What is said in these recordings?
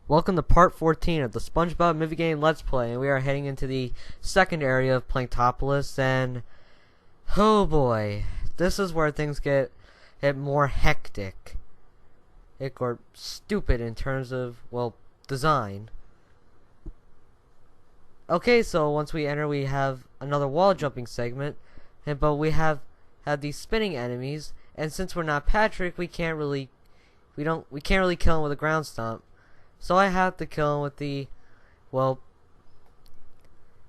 Welcome to part 14 of the Spongebob movie game Let's Play, and we are heading into the second area of Planktopolis, and oh boy, this is where things get more hectic. Or stupid in terms of, well, design. Okay, so once we enter, we have another wall jumping segment, but we have these spinning enemies, and since we're not Patrick, we can't really kill him with a ground stomp. So I have to kill him with the, well,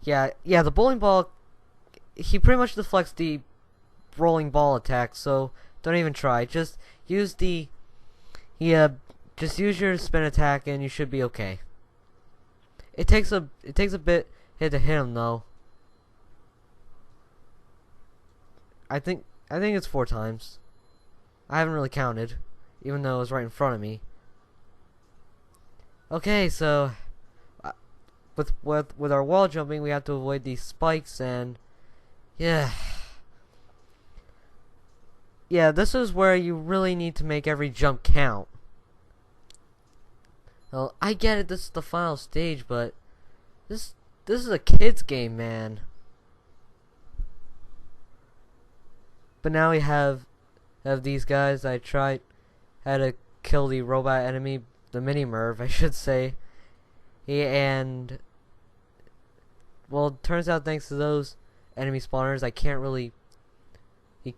yeah, the bowling ball. He pretty much deflects the rolling ball attack, so don't even try. Just use just use your spin attack, and you should be okay. It takes a bit to hit him though. I think it's 4 times. I haven't really counted, even though it was right in front of me. Okay, so with our wall jumping, we have to avoid these spikes, and yeah, this is where you really need to make every jump count. Well, I get it, this is the final stage, but this is a kid's game, man. But now we have these guys. I had to kill the robot enemy, the mini-merv, I should say. And well, it turns out thanks to those enemy spawners, I can't really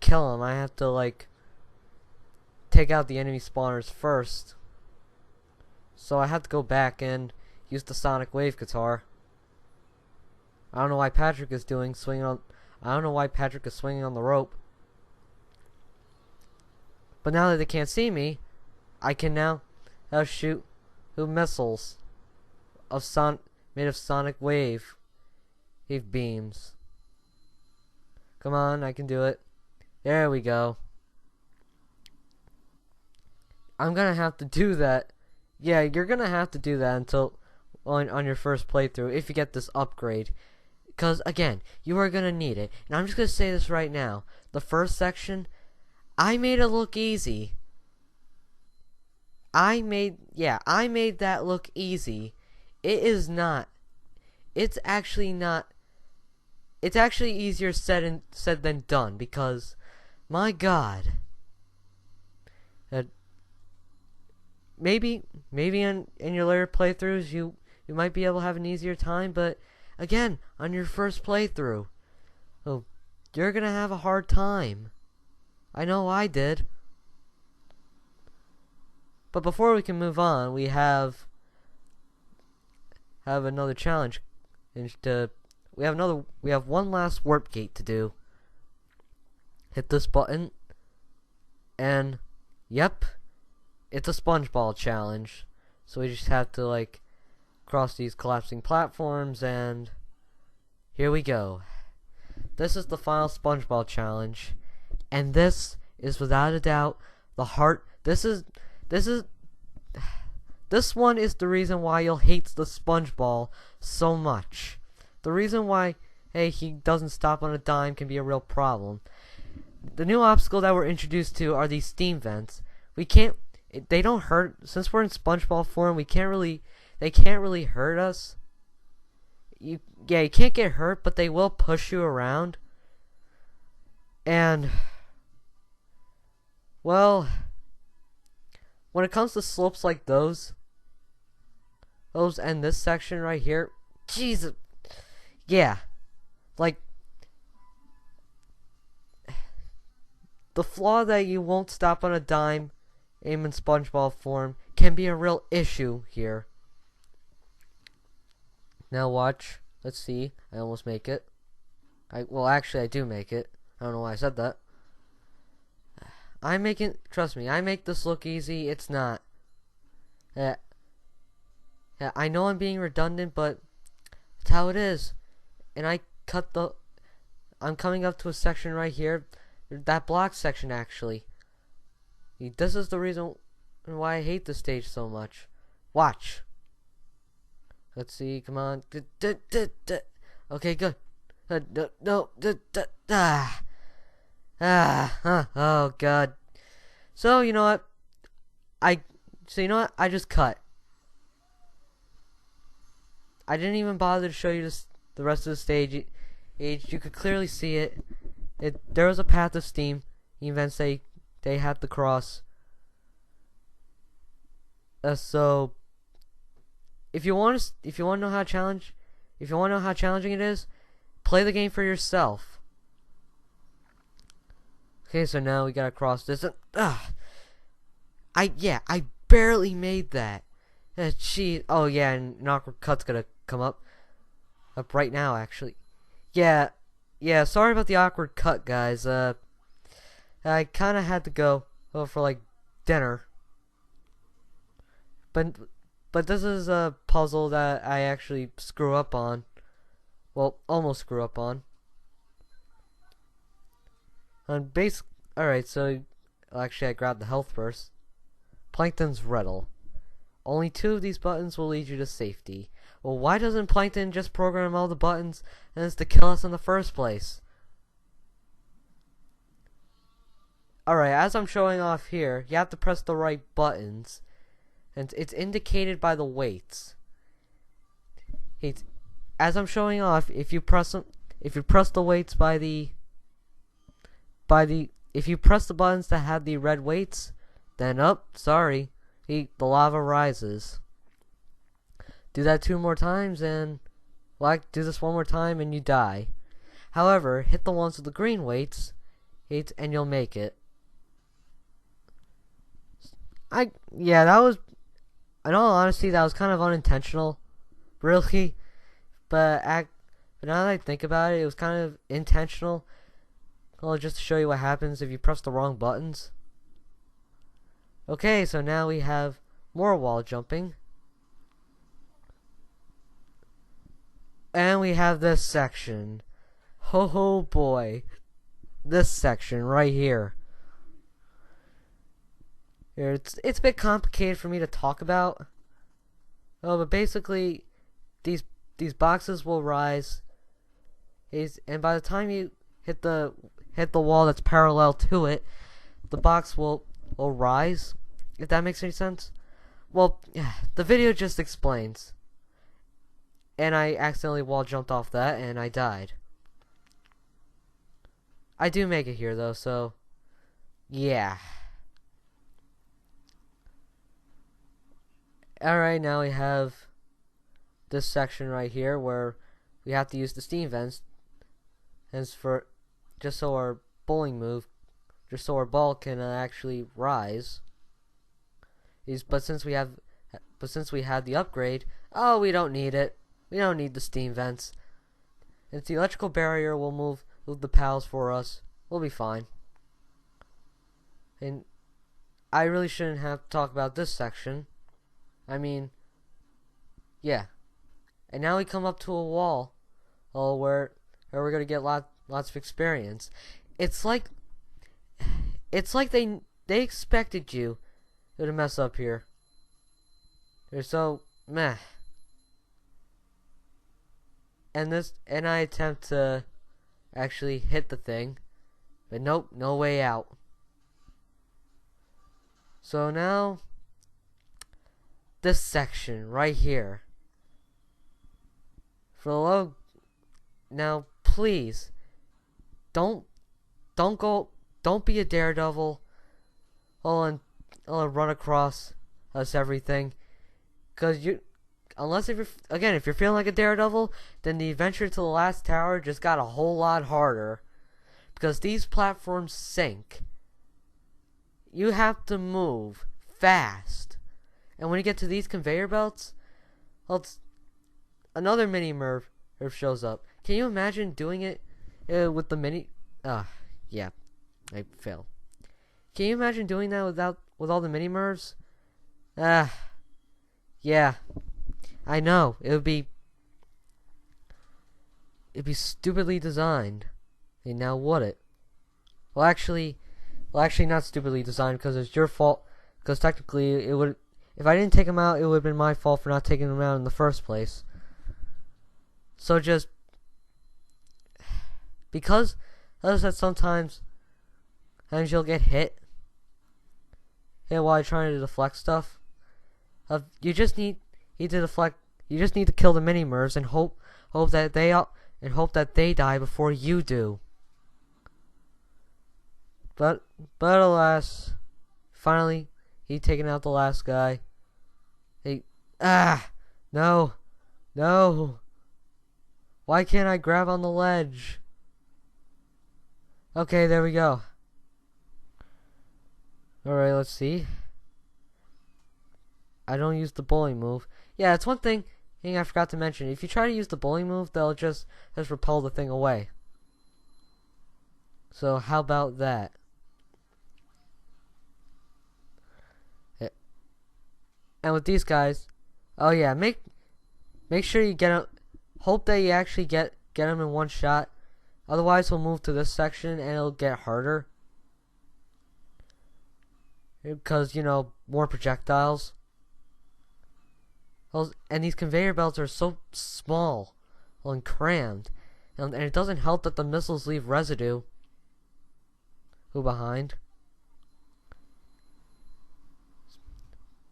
kill them. I have to like take out the enemy spawners first. So I have to go back and use the sonic wave guitar. I don't know why Patrick is swinging on the rope. But now that they can't see me, I can now shoot missiles made of sonic wave beams. Come on, I can do it. There we go. I'm gonna have to do that. Yeah, you're gonna have to do that until on your first playthrough if you get this upgrade. Because again, you are gonna need it. And I'm just gonna say this right now. The first section, I made it look easy. I made that look easy. It is not. It's actually not. It's actually easier said than done, because my God. Maybe in your later playthroughs you might be able to have an easier time, but again, on your first playthrough, you're gonna have a hard time. I know I did. But before we can move on, we have another challenge. We have one last warp gate to do. Hit this button, and yep, it's a Spongebob challenge. So we just have to like cross these collapsing platforms, and here we go. This is the final Spongebob challenge, and this is without a doubt the heart. This one is the reason why you'll hate the Spongebob so much. The reason why, he doesn't stop on a dime can be a real problem. The new obstacle that we're introduced to are these steam vents. They don't hurt, since we're in Spongebob form, they can't really hurt us. You can't get hurt, but they will push you around. And, well, when it comes to slopes like those and this section right here, Jesus, yeah, like, the flaw that you won't stop on a dime aim in Spongebob form can be a real issue here. Now watch, let's see, I almost make it. Actually I do make it. I don't know why I said that. Trust me, I make this look easy. It's not. Yeah, I know I'm being redundant, but it's how it is. And I'm coming up to a section right here. That block section, actually. This is the reason why I hate this stage so much. Watch. Let's see, come on. Okay, good. No. Oh God. So you know what? I just cut. I didn't even bother to show you the rest of the stage. You could clearly see it. There was a path of steam events they had to cross. So if you want to know how challenging it is, play the game for yourself. Okay, so now we gotta cross this. I barely made that. Gee. Oh yeah, and an awkward cut's gonna come up right now. Actually, yeah. Sorry about the awkward cut, guys. I kind of had to go for like dinner. But this is a puzzle that I actually screw up on. Well, almost screw up on. Alright, so actually I grabbed the health first. Plankton's riddle. Only 2 of these buttons will lead you to safety. Well, why doesn't Plankton just program all the buttons and it's to kill us in the first place? Alright, as I'm showing off here, you have to press the right buttons. And it's indicated by the weights. As I'm showing off, if you press the weights if you press the buttons that have the red weights, then sorry, the lava rises. Do that 2 more times and do this 1 more time and you die. However, hit the ones with the green weights, and you'll make it. That was, in all honesty, that was kind of unintentional, really. But now that I think about it, it was kind of intentional. Well, just to show you what happens if you press the wrong buttons. Okay, so now we have more wall jumping. And we have this section. Oh boy. This section right here. It's a bit complicated for me to talk about. Oh, but basically, these boxes will rise. And by the time you hit the wall that's parallel to it, the box will rise. If that makes any sense. Well, the video just explains. And I accidentally wall jumped off that and I died. I do make it here though, so yeah. Alright, now we have this section right here where we have to use the steam vents just so our ball can actually rise. But since we have the upgrade, we don't need it. We don't need the steam vents. And the electrical barrier will move the pals for us. We'll be fine. And I really shouldn't have to talk about this section. I mean, yeah. And now we come up to a wall, where we're gonna get lots of experience. It's like they expected you to mess up here. They're so meh. And I attempt to actually hit the thing, but nope, no way out. So now this section right here. Now please don't be a daredevil and run across us everything, because if you're feeling like a daredevil, then the adventure to the last tower just got a whole lot harder, because these platforms sink. You have to move fast, and when you get to these conveyor belts, another mini Merv shows up. Can you imagine doing it with the mini? Yeah, I failed. Can you imagine doing that with all the mini Mervs? Yeah, I know it'd be stupidly designed. And now would it? Well, actually, not stupidly designed, because it's your fault. Because technically, it would. If I didn't take them out, it would have been my fault for not taking them out in the first place. So just because that sometimes you'll get hit while you're trying to deflect stuff. You just need to deflect. You just need to kill the mini Mervs and hope that they die before you do. But alas, finally he taken out the last guy. No. Why can't I grab on the ledge? Okay, there we go. Alright, let's see. I don't use the bowling move. Yeah, it's one thing I forgot to mention. If you try to use the bowling move, they'll just repel the thing away. So how about that? And with these guys, oh yeah, make sure you get them. Hope that you actually get them in one shot. Otherwise, we'll move to this section and it'll get harder. Because, you know, more projectiles. And these conveyor belts are so small and crammed. And it doesn't help that the missiles leave residue behind.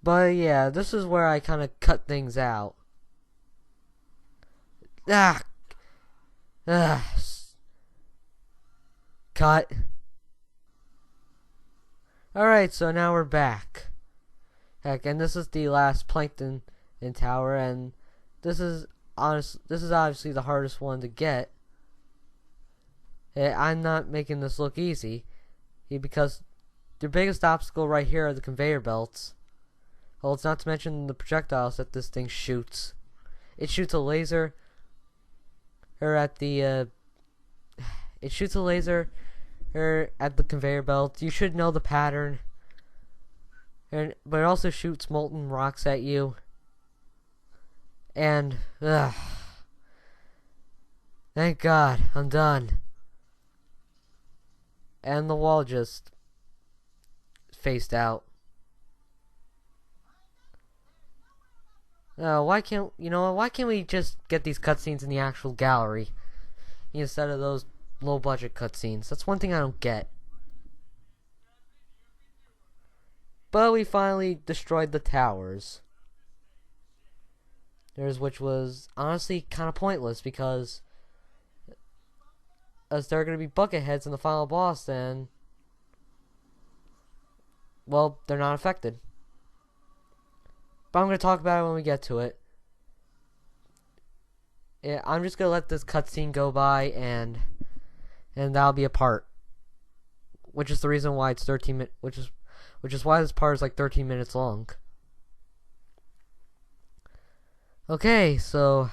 But yeah, this is where I kind of cut things out. Cut. Alright, so now we're back. Heck, and this is the last plankton in tower, and this is obviously the hardest one to get. I'm not making this look easy, because the biggest obstacle right here are the conveyor belts. Well, it's not to mention the projectiles that this thing shoots. It shoots a laser at the conveyor belt. You should know the pattern. But it also shoots molten rocks at you. And thank God, I'm done. And the wall just faced out. Why can't we just get these cutscenes in the actual gallery instead of those low budget cutscenes? That's one thing I don't get. But we finally destroyed the towers. Which was honestly kind of pointless because as there are going to be bucket heads in the final boss, then well, they're not affected. But I'm going to talk about it when we get to it. Yeah, I'm just going to let this cutscene go by, and that'll be a part. Which is the reason why it's 13 minutes, which is why this part is like 13 minutes long. Okay, so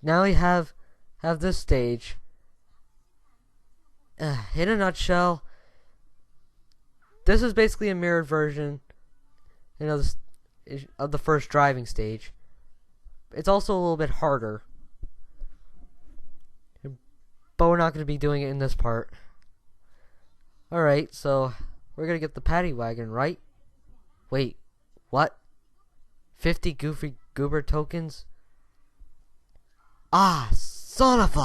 now we have this stage. In a nutshell, this is basically a mirrored version, of the first driving stage. It's also a little bit harder, but we're not going to be doing it in this part. Alright, so we're going to get the paddy wagon, right? Wait, what? 50 Goofy Goober tokens? Ah, son of a...